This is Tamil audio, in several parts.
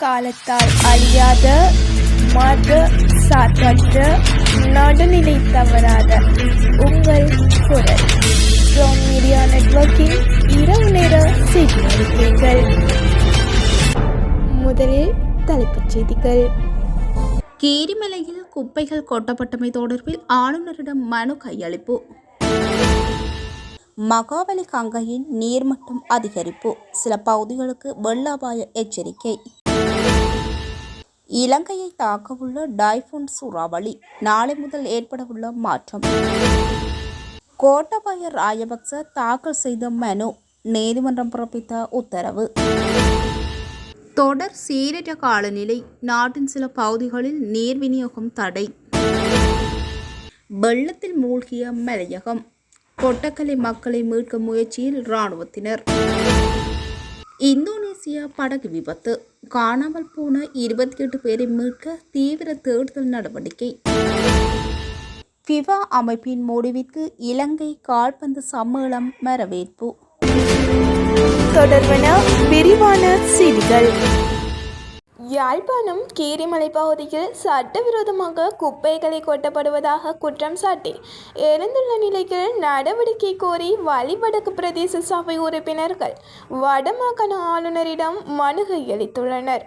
காலத்தால் அழியாத மத சார்பற்ற நடுநிலை தவறாத உங்கள் குரல் ஸ்ட்ராங் மீடியா நெட்வொர்க்கின் இரவு நேர செய்தி அறிக்கைகள். முதலில் தலைப்புச் செய்திகள். கீரிமலையில் குப்பைகள் கொட்டப்பட்டமை தொடர்பில் ஆளுநரிடம் மனு கையளிப்பு. மகாவலி கங்கையின் நீர்மட்டம் அதிகரிப்பு, சில பகுதிகளுக்கு வெள்ள அபாய எச்சரிக்கை. இலங்கையை தாக்கவுள்ள டைபூன் சூறாவளி, நாளை முதல் ஏற்படவுள்ள மாற்றம். கோட்டாபய ராஜபக்ச தாக்கல் செய்த மனு, நீதிமன்றம் பிறப்பித்த உத்தரவு. தொடர் சீரற்ற காலநிலை, நாட்டின் சில பகுதிகளில் நீர் விநியோகம் தடை. வெள்ளத்தில் மூழ்கிய மலையகம், கொட்டக்கலை மக்களை மீட்கும் முயற்சியில் இராணுவத்தினர். இந்தோனேசியா படகு விபத்து, காணாமல் போன 28 பேரை மீட்க தீவிர தேடுதல் நடவடிக்கை. ஃபிஃபா அமைப்பின் முடிவிற்கு இலங்கை கால்பந்து சம்மேளனம் வரவேற்பு. தொடர்பான விரிவான செய்திகள். யாழ்ப்பாணம் கீரிமலை பகுதியில் சட்டவிரோதமாக குப்பைகளை கொட்டப்படுவதாக குற்றம் சாட்டி எழுந்துள்ள நிலையில் நடவடிக்கை கோரி வலிவடக்கு பிரதேச சபை உறுப்பினர்கள் வடமாகாண ஆளுநரிடம் மனு கையளித்துள்ளனர்.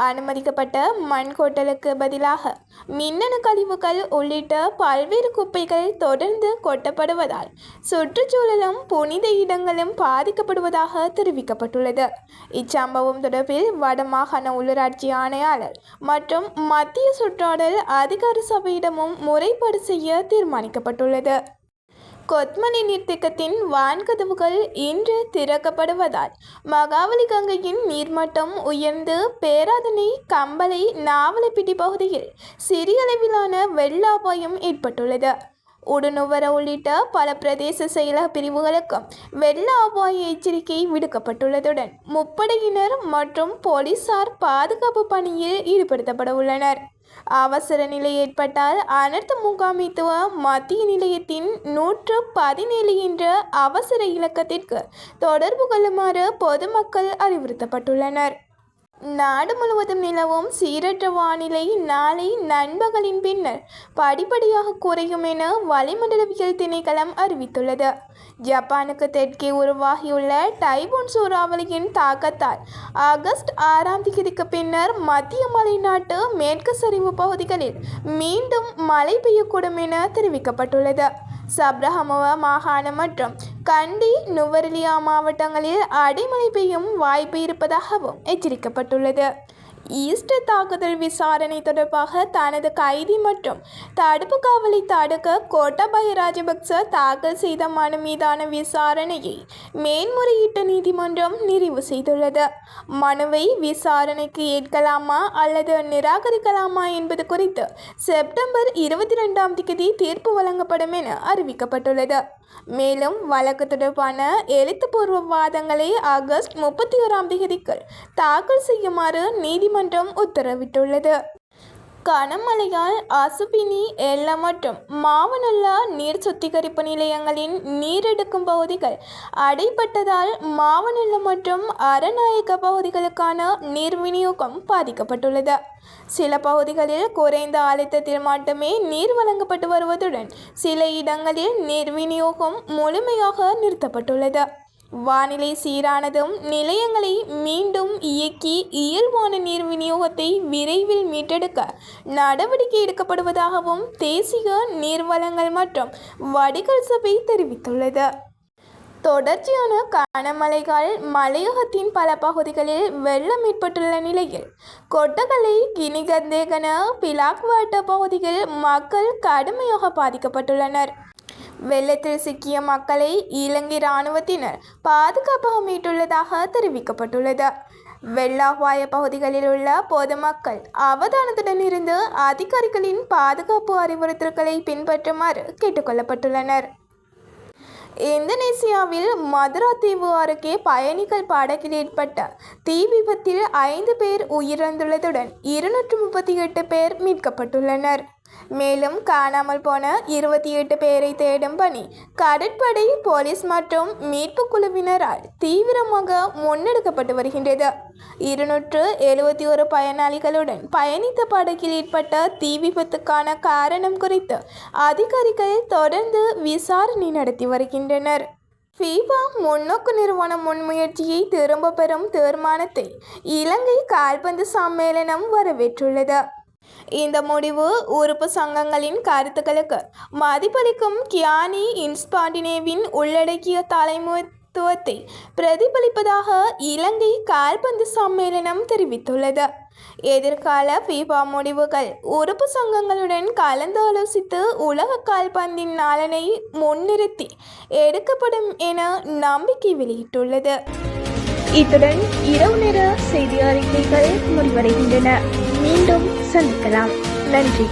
அனுமதிக்கப்பட்ட மண் கொட்டலுக்கு பதிலாக மின்னணு கழிவுகள் உள்ளிட்ட பல்வேறு குப்பைகள் தொடர்ந்து கொட்டப்படுவதால் சுற்றுச்சூழலும் புனித இடங்களும் பாதிக்கப்படுவதாக தெரிவிக்கப்பட்டுள்ளது. இச்சம்பவம் தொடர்பில் வடமாகாண உள்ளூராட்சி ஆணையாளர் மற்றும் மத்திய சுற்றாடல் அதிகார சபையிடமும் முறைப்பாடு செய்ய தீர்மானிக்கப்பட்டுள்ளது. கொத்மலை நீர்த்தேக்கத்தின் வான்கதவுகள் இன்று திறக்கப்படுவதால் மகாவலி கங்கையின் நீர்மட்டம் உயர்ந்து பேராதனை, கம்பளை, நாவலப்பிட்டி பகுதியில் சிறிய அளவிலான வெள்ள அபாயம் ஏற்பட்டுள்ளது. உடுநுவர உள்ளிட்ட பல பிரதேச செயலக பிரிவுகளுக்கும் வெள்ள அபாய எச்சரிக்கை விடுக்கப்பட்டுள்ளதுடன் முப்படையினர் மற்றும் போலீசார் பாதுகாப்பு பணியில் ஈடுபடுத்தப்பட உள்ளனர். அவசர நிலை ஏற்பட்டால் அனர்த்த முகாமைத்துவ மத்திய நிலையத்தின் 117 என்ற அவசர இலக்கத்திற்கு தொடர்பு கொள்ளுமாறு பொதுமக்கள் அறிவுறுத்தப்பட்டுள்ளனர். நாடு முழுவதும் நிலவும் சீரற்ற வானிலை நாளை நண்பகலின் பின்னர் படிப்படியாக குறையும் என வளிமண்டலவியல் திணைக்களம் அறிவித்துள்ளது. ஜப்பானுக்கு தெற்கே உருவாகியுள்ள டைபூன் சூறாவளியின் தாக்கத்தால் ஆகஸ்ட் 6ஆம் தேதிக்கு பின்னர் மத்திய மலைநாட்டு மேற்கு சரிவு பகுதிகளில் மீண்டும் மழை பெய்யக்கூடும் என தெரிவிக்கப்பட்டுள்ளது. சப்ரஹமுவ மாகாணம் மற்றும் கண்டி, நுவரெலியா மாவட்டங்களில் அடைமழை பெய்யும் வாய்ப்பு இருப்பதாகவும் எச்சரிக்கப்பட்டுள்ளது. ஈஸ்டர் தாக்குதல் விசாரணை தொடர்பாக தனது கைதி மற்றும் தடுப்பு காவலை தடுக்க கோட்டாபய ராஜபக்ச தாக்கல் செய்த மனு மீதான விசாரணையை மேன்முறையீட்டு நீதிமன்றம் நிறைவு செய்துள்ளது. மனுவை விசாரணைக்கு ஏற்கலாமா அல்லது நிராகரிக்கலாமா என்பது குறித்து செப்டம்பர் 22ஆம் தேதி தீர்ப்பு வழங்கப்படும் என அறிவிக்கப்பட்டுள்ளது. மேலும் வழக்கு தொடர்பான எழுத்துப்பூர்வ வாதங்களை ஆகஸ்ட் 31ஆம் தேதிக்குள் தாக்கல் செய்யுமாறு நீதிமன்றம் உத்தரவிட்டுள்ளது. கனமழையால் அசுபினி, எல்ல மற்றும் மாவனல்லா நீர் சுத்திகரிப்பு நிலையங்களின் நீரெடுக்கும் பகுதிகள் அடைபட்டதால் மாவனல்ல மற்றும் அரநாயக்க பகுதிகளுக்கான நீர் விநியோகம் பாதிக்கப்பட்டுள்ளது. சில பகுதிகளில் குறைந்த அழுத்தத்தில் மட்டுமே நீர் வழங்கப்பட்டு வருவதுடன் சில இடங்களில் நீர் விநியோகம் முழுமையாக நிறுத்தப்பட்டுள்ளது. வானிலை சீரானதும் நிலையங்களை மீண்டும் இயக்கி இயல்பான நீர் விநியோகத்தை விரைவில் மீட்டெடுக்க நடவடிக்கை எடுக்கப்படுவதாகவும் தேசிய நீர்வளங்கள் மற்றும் வடிகால் சபை தெரிவித்துள்ளது. தொடர்ச்சியான கனமழைகள் மலையகத்தின் பல பகுதிகளில் வெள்ளம் ஏற்பட்டுள்ள நிலையில் கொட்டகலை, கினிகந்தேகன, பிலாக்வாட்ட பகுதியில் மக்கள் கடுமையாக பாதிக்கப்பட்டுள்ளனர். வெள்ளத்தில் சிக்கிய மக்களை இலங்கை இராணுவத்தினர் பாதுகாப்பாக மீட்டுள்ளதாக தெரிவிக்கப்பட்டுள்ளது. வெள்ள அபாய பகுதிகளில் உள்ள பொதுமக்கள் அவதானத்துடன் இருந்து அதிகாரிகளின் பாதுகாப்பு அறிவுறுத்தல்களை பின்பற்றுமாறு கேட்டுக்கொள்ளப்பட்டுள்ளனர். இந்தோனேசியாவில் மதுரா தீவு அருகே பயணிகள் படகில் ஏற்பட்ட தீ விபத்தில் 5 பேர் உயிரிழந்துள்ளதுடன் 238 பேர் மீட்கப்பட்டுள்ளனர். மேலும் காணாமல் போன 28 பேரை தேடும் பணி கடற்படை, போலீஸ் மற்றும் மீட்பு குழுவினரால் தீவிரமாக முன்னெடுக்கப்பட்டு வருகின்றது. 271 பயனாளிகளுடன் பயணித்த படகில் ஏற்பட்ட தீ விபத்துக்கான காரணம் குறித்து அதிகாரிகள் தொடர்ந்து விசாரணை நடத்தி வருகின்றனர். ஃபீபா முன்னோக்கு நிறுவனம் முன்முயற்சியை திரும்ப பெறும் தீர்மானத்தை இலங்கை கால்பந்து சம்மேளனம் வரவேற்றுள்ளது. இந்த முடிவு உறுப்பு சங்கங்களின் கருத்துக்களுக்கு மதிப்பளிக்கும் கியானி இன்ஸ்பாண்டினேவின் உள்ளடக்கிய தலைமைத்துவத்தை பிரதிபலிப்பதாக இலங்கை கால்பந்து சம்மேளனம் தெரிவித்துள்ளது. எதிர்கால ஃபீபா முடிவுகள் உறுப்பு சங்கங்களுடன் கலந்து ஆலோசித்து உலக கால்பந்தின் நலனை முன்னிறுத்தி எடுக்கப்படும் என நம்பிக்கை வெளியிட்டுள்ளது. இத்துடன் இரவு நேர செய்தி அறிக்கைகள் முடிவடைகின்றன. மீண்டும் சந்திக்கலாம். நன்றி.